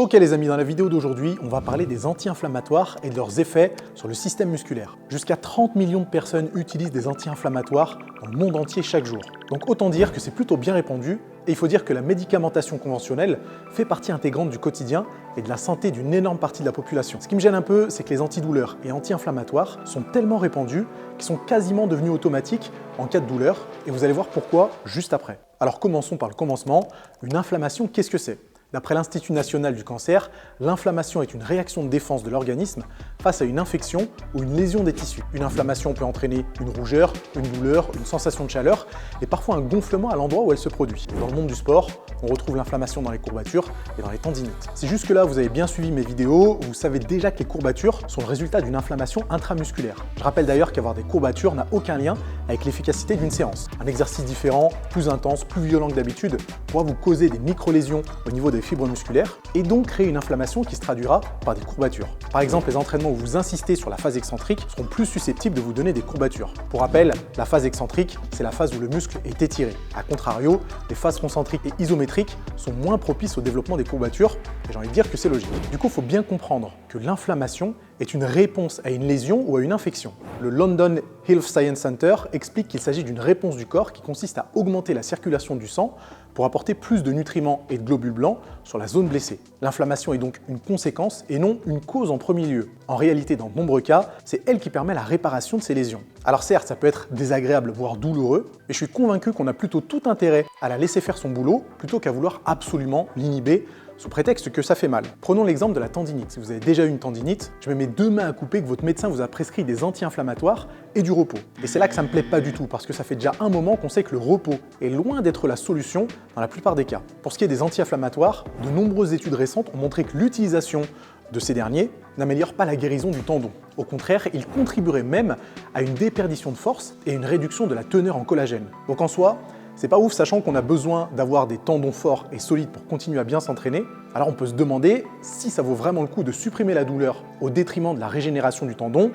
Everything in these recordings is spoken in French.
Ok les amis, dans la vidéo d'aujourd'hui, on va parler des anti-inflammatoires et de leurs effets sur le système musculaire. Jusqu'à 30 millions de personnes utilisent des anti-inflammatoires dans le monde entier chaque jour. Donc autant dire que c'est plutôt bien répandu et il faut dire que la médicamentation conventionnelle fait partie intégrante du quotidien et de la santé d'une énorme partie de la population. Ce qui me gêne un peu, c'est que les antidouleurs et anti-inflammatoires sont tellement répandus qu'ils sont quasiment devenus automatiques en cas de douleur et vous allez voir pourquoi juste après. Alors commençons par le commencement. Une inflammation, qu'est-ce que c'est ? D'après l'Institut national du cancer, l'inflammation est une réaction de défense de l'organisme face à une infection ou une lésion des tissus. Une inflammation peut entraîner une rougeur, une douleur, une sensation de chaleur et parfois un gonflement à l'endroit où elle se produit. Dans le monde du sport, on retrouve l'inflammation dans les courbatures et dans les tendinites. Si jusque-là vous avez bien suivi mes vidéos, vous savez déjà que les courbatures sont le résultat d'une inflammation intramusculaire. Je rappelle d'ailleurs qu'avoir des courbatures n'a aucun lien avec l'efficacité d'une séance. Un exercice différent, plus intense, plus violent que d'habitude, pourra vous causer des micro-lésions au niveau des fibres musculaires et donc créer une inflammation qui se traduira par des courbatures. Par exemple, les entraînements où vous insistez sur la phase excentrique seront plus susceptibles de vous donner des courbatures. Pour rappel, la phase excentrique, c'est la phase où le muscle est étiré. A contrario, les phases concentriques et isométriques sont moins propices au développement des courbatures et j'ai envie de dire que c'est logique. Du coup, il faut bien comprendre que l'inflammation est une réponse à une lésion ou à une infection. Le London Health Science Center explique qu'il s'agit d'une réponse du corps qui consiste à augmenter la circulation du sang pour apporter plus de nutriments et de globules blancs sur la zone blessée. L'inflammation est donc une conséquence et non une cause en premier lieu. En réalité, dans de nombreux cas, c'est elle qui permet la réparation de ces lésions. Alors certes, ça peut être désagréable, voire douloureux, mais je suis convaincu qu'on a plutôt tout intérêt à la laisser faire son boulot plutôt qu'à vouloir absolument l'inhiber sous prétexte que ça fait mal. Prenons l'exemple de la tendinite. Si vous avez déjà eu une tendinite, je mets mes deux mains à couper que votre médecin vous a prescrit des anti-inflammatoires et du repos. Et c'est là que ça me plaît pas du tout, parce que ça fait déjà un moment qu'on sait que le repos est loin d'être la solution dans la plupart des cas. Pour ce qui est des anti-inflammatoires, de nombreuses études récentes ont montré que l'utilisation de ces derniers n'améliore pas la guérison du tendon. Au contraire, il contribuerait même à une déperdition de force et une réduction de la teneur en collagène. Donc en soi, c'est pas ouf, sachant qu'on a besoin d'avoir des tendons forts et solides pour continuer à bien s'entraîner. Alors on peut se demander si ça vaut vraiment le coup de supprimer la douleur au détriment de la régénération du tendon.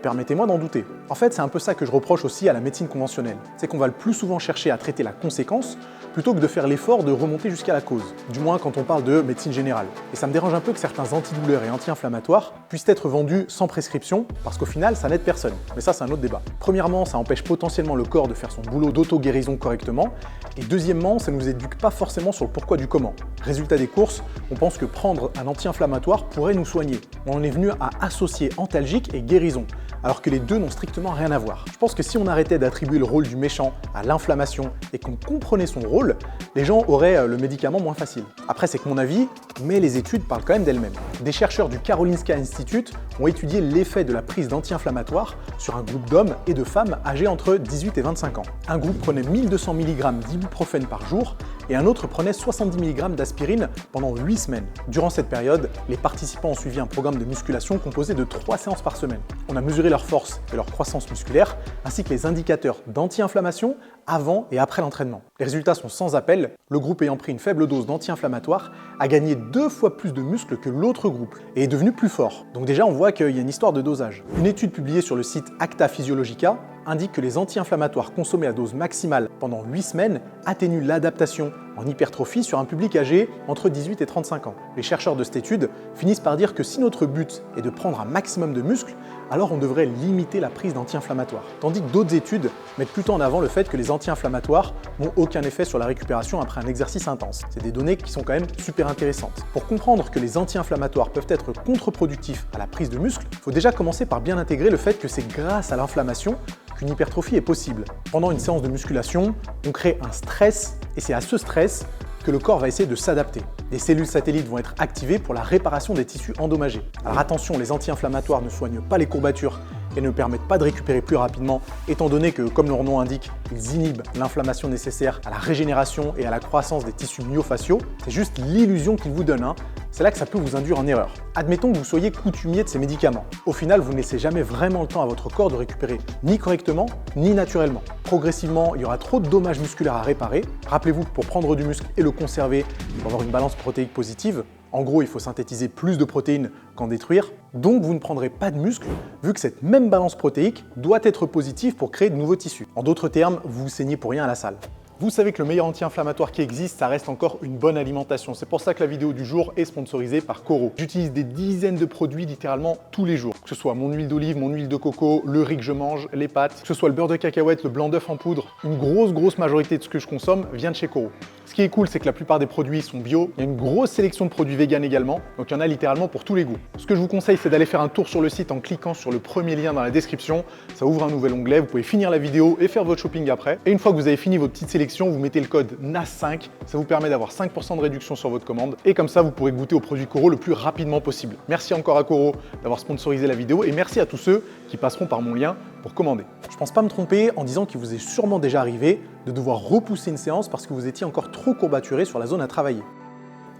Permettez-moi d'en douter. En fait, c'est un peu ça que je reproche aussi à la médecine conventionnelle. C'est qu'on va le plus souvent chercher à traiter la conséquence plutôt que de faire l'effort de remonter jusqu'à la cause. Du moins quand on parle de médecine générale. Et ça me dérange un peu que certains antidouleurs et anti-inflammatoires puissent être vendus sans prescription, parce qu'au final, ça n'aide personne. Mais ça, c'est un autre débat. Premièrement, ça empêche potentiellement le corps de faire son boulot d'auto-guérison correctement. Et deuxièmement, ça ne nous éduque pas forcément sur le pourquoi du comment. Résultat des courses, on pense que prendre un anti-inflammatoire pourrait nous soigner. On en est venu à associer antalgique et guérison, alors que les deux n'ont strictement rien à voir. Je pense que si on arrêtait d'attribuer le rôle du méchant à l'inflammation et qu'on comprenait son rôle, les gens auraient le médicament moins facile. Après, c'est que mon avis, mais les études parlent quand même d'elles-mêmes. Des chercheurs du Karolinska Institute ont étudié l'effet de la prise d'anti-inflammatoires sur un groupe d'hommes et de femmes âgés entre 18 et 25 ans. Un groupe prenait 1200 mg d'ibuprofène par jour et un autre prenait 70 mg d'aspirine pendant 8 semaines. Durant cette période, les participants ont suivi un programme de musculation composé de 3 séances par semaine. On a mesuré leur force et leur croissance musculaire, ainsi que les indicateurs d'anti-inflammation avant et après l'entraînement. Les résultats sont sans appel. Le groupe ayant pris une faible dose d'anti-inflammatoire a gagné 2 fois plus de muscles que l'autre groupe et est devenu plus fort. Donc déjà, on voit qu'il y a une histoire de dosage. Une étude publiée sur le site Acta Physiologica indique que les anti-inflammatoires consommés à dose maximale pendant 8 semaines atténuent l'adaptation en hypertrophie sur un public âgé entre 18 et 35 ans. Les chercheurs de cette étude finissent par dire que si notre but est de prendre un maximum de muscles, alors on devrait limiter la prise d'anti-inflammatoires. Tandis que d'autres études mettent plutôt en avant le fait que les anti-inflammatoires n'ont aucun effet sur la récupération après un exercice intense. C'est des données qui sont quand même super intéressantes. Pour comprendre que les anti-inflammatoires peuvent être contre-productifs à la prise de muscles, il faut déjà commencer par bien intégrer le fait que c'est grâce à l'inflammation qu'une hypertrophie est possible. Pendant une séance de musculation, on crée un stress et c'est à ce stress que le corps va essayer de s'adapter. Des cellules satellites vont être activées pour la réparation des tissus endommagés. Alors attention, les anti-inflammatoires ne soignent pas les courbatures et ne permettent pas de récupérer plus rapidement, étant donné que, comme leur nom indique, ils inhibent l'inflammation nécessaire à la régénération et à la croissance des tissus myofasciaux. C'est juste l'illusion qu'ils vous donnent. C'est là que ça peut vous induire en erreur. Admettons que vous soyez coutumier de ces médicaments. Au final, vous ne laissez jamais vraiment le temps à votre corps de récupérer ni correctement, ni naturellement. Progressivement, il y aura trop de dommages musculaires à réparer. Rappelez-vous que pour prendre du muscle et le conserver, il faut avoir une balance protéique positive. En gros, il faut synthétiser plus de protéines qu'en détruire. Donc, vous ne prendrez pas de muscle, vu que cette même balance protéique doit être positive pour créer de nouveaux tissus. En d'autres termes, vous saignez pour rien à la salle. Vous savez que le meilleur anti-inflammatoire qui existe, ça reste encore une bonne alimentation. C'est pour ça que la vidéo du jour est sponsorisée par Koro. J'utilise des dizaines de produits littéralement tous les jours. Que ce soit mon huile d'olive, mon huile de coco, le riz que je mange, les pâtes, que ce soit le beurre de cacahuète, le blanc d'œuf en poudre, une grosse majorité de ce que je consomme vient de chez Koro. Ce qui est cool, c'est que la plupart des produits sont bio. Il y a une grosse sélection de produits vegan également, donc il y en a littéralement pour tous les goûts. Ce que je vous conseille, c'est d'aller faire un tour sur le site en cliquant sur le premier lien dans la description. Ça ouvre un nouvel onglet, vous pouvez finir la vidéo et faire votre shopping après. Et une fois que vous avez fini votre petite sélection, vous mettez le code NAS5, ça vous permet d'avoir 5% de réduction sur votre commande. Et comme ça, vous pourrez goûter aux produits Koro le plus rapidement possible. Merci encore à Koro d'avoir sponsorisé la vidéo et merci à tous ceux qui passeront par mon lien pour commander. Je pense pas me tromper en disant qu'il vous est sûrement déjà arrivé de devoir repousser une séance parce que vous étiez encore trop courbaturé sur la zone à travailler.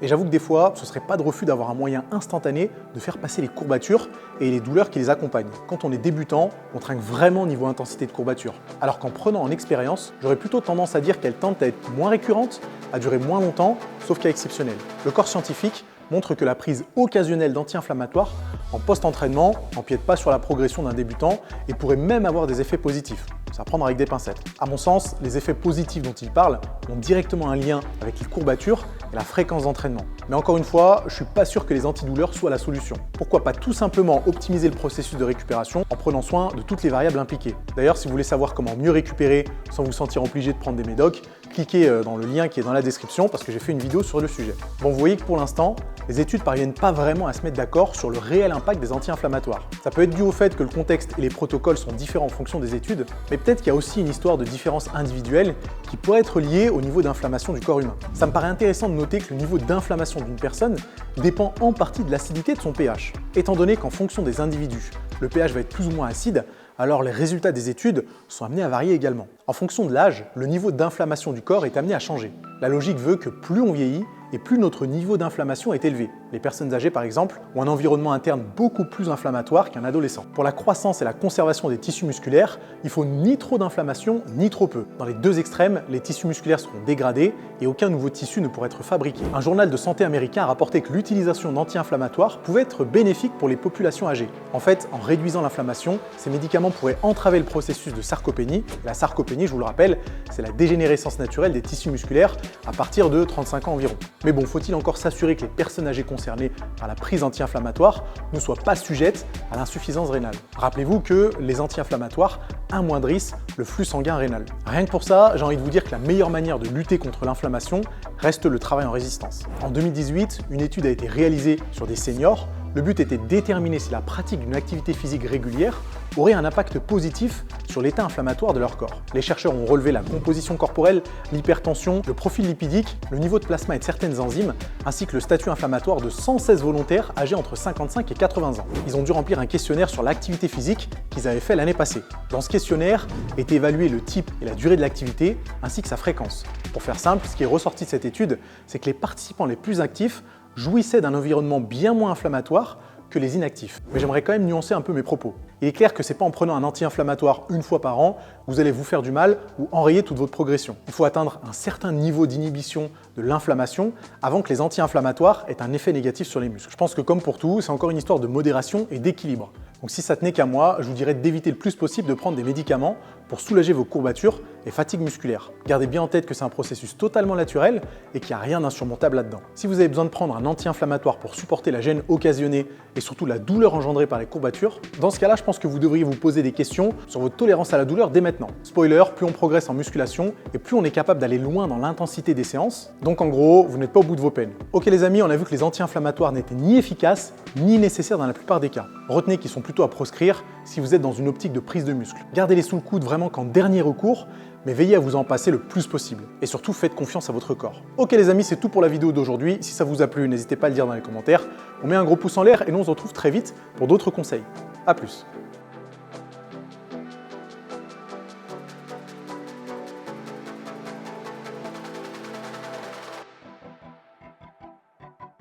Et j'avoue que des fois, ce serait pas de refus d'avoir un moyen instantané de faire passer les courbatures et les douleurs qui les accompagnent. Quand on est débutant, on trinque vraiment niveau intensité de courbature. Alors qu'en prenant en expérience, j'aurais plutôt tendance à dire qu'elle tente à être moins récurrente, à durer moins longtemps, sauf cas exceptionnel. Le corps scientifique montre que la prise occasionnelle d'anti-inflammatoires en post-entraînement n'empiète pas sur la progression d'un débutant et pourrait même avoir des effets positifs. C'est à prendre avec des pincettes. À mon sens, les effets positifs dont il parle ont directement un lien avec les courbatures et la fréquence d'entraînement. Mais encore une fois, je ne suis pas sûr que les antidouleurs soient la solution. Pourquoi pas tout simplement optimiser le processus de récupération en prenant soin de toutes les variables impliquées. D'ailleurs, si vous voulez savoir comment mieux récupérer sans vous sentir obligé de prendre des médocs, cliquez dans le lien qui est dans la description parce que j'ai fait une vidéo sur le sujet. Bon, vous voyez que pour l'instant, les études parviennent pas vraiment à se mettre d'accord sur le réel impact des anti-inflammatoires. Ça peut être dû au fait que le contexte et les protocoles sont différents en fonction des études, mais peut-être qu'il y a aussi une histoire de différence individuelle qui pourrait être liée au niveau d'inflammation du corps humain. Ça me paraît intéressant de noter que le niveau d'inflammation d'une personne dépend en partie de l'acidité de son pH. Étant donné qu'en fonction des individus, le pH va être plus ou moins acide, alors les résultats des études sont amenés à varier également. En fonction de l'âge, le niveau d'inflammation du corps est amené à changer. La logique veut que plus on vieillit, et plus notre niveau d'inflammation est élevé. Les personnes âgées, par exemple, ont un environnement interne beaucoup plus inflammatoire qu'un adolescent. Pour la croissance et la conservation des tissus musculaires, il faut ni trop d'inflammation, ni trop peu. Dans les deux extrêmes, les tissus musculaires seront dégradés et aucun nouveau tissu ne pourra être fabriqué. Un journal de santé américain a rapporté que l'utilisation d'anti-inflammatoires pouvait être bénéfique pour les populations âgées. En fait, en réduisant l'inflammation, ces médicaments pourraient entraver le processus de sarcopénie. La sarcopénie, je vous le rappelle, c'est la dégénérescence naturelle des tissus musculaires à partir de 35 ans environ. Mais bon, faut-il encore s'assurer que les personnes âgées concernées par la prise anti-inflammatoire ne soient pas sujettes à l'insuffisance rénale. Rappelez-vous que les anti-inflammatoires amoindrissent le flux sanguin rénal. Rien que pour ça, j'ai envie de vous dire que la meilleure manière de lutter contre l'inflammation reste le travail en résistance. En 2018, une étude a été réalisée sur des seniors. Le but était de déterminer si la pratique d'une activité physique régulière aurait un impact positif sur l'état inflammatoire de leur corps. Les chercheurs ont relevé la composition corporelle, l'hypertension, le profil lipidique, le niveau de plasma et de certaines enzymes, ainsi que le statut inflammatoire de 116 volontaires âgés entre 55 et 80 ans. Ils ont dû remplir un questionnaire sur l'activité physique qu'ils avaient fait l'année passée. Dans ce questionnaire était évalué le type et la durée de l'activité, ainsi que sa fréquence. Pour faire simple, ce qui est ressorti de cette étude, c'est que les participants les plus actifs jouissaient d'un environnement bien moins inflammatoire que les inactifs. Mais j'aimerais quand même nuancer un peu mes propos. Il est clair que c'est pas en prenant un anti-inflammatoire une fois par an que vous allez vous faire du mal ou enrayer toute votre progression. Il faut atteindre un certain niveau d'inhibition de l'inflammation avant que les anti-inflammatoires aient un effet négatif sur les muscles. Je pense que comme pour tout, c'est encore une histoire de modération et d'équilibre. Donc si ça tenait qu'à moi, je vous dirais d'éviter le plus possible de prendre des médicaments pour soulager vos courbatures et fatigue musculaire. Gardez bien en tête que c'est un processus totalement naturel et qu'il n'y a rien d'insurmontable là-dedans. Si vous avez besoin de prendre un anti-inflammatoire pour supporter la gêne occasionnée et surtout la douleur engendrée par les courbatures, dans ce cas-là, je pense que vous devriez vous poser des questions sur votre tolérance à la douleur dès maintenant. Spoiler, plus on progresse en musculation et plus on est capable d'aller loin dans l'intensité des séances. Donc en gros, vous n'êtes pas au bout de vos peines. Ok les amis, on a vu que les anti-inflammatoires n'étaient ni efficaces ni nécessaires dans la plupart des cas. Retenez qu'ils sont plutôt à proscrire si vous êtes dans une optique de prise de muscle. Gardez-les sous le coude vraiment qu'en dernier recours, mais veillez à vous en passer le plus possible. Et surtout, faites confiance à votre corps. Ok les amis, c'est tout pour la vidéo d'aujourd'hui. Si ça vous a plu, n'hésitez pas à le dire dans les commentaires. On met un gros pouce en l'air et nous on se retrouve très vite pour d'autres conseils. A plus.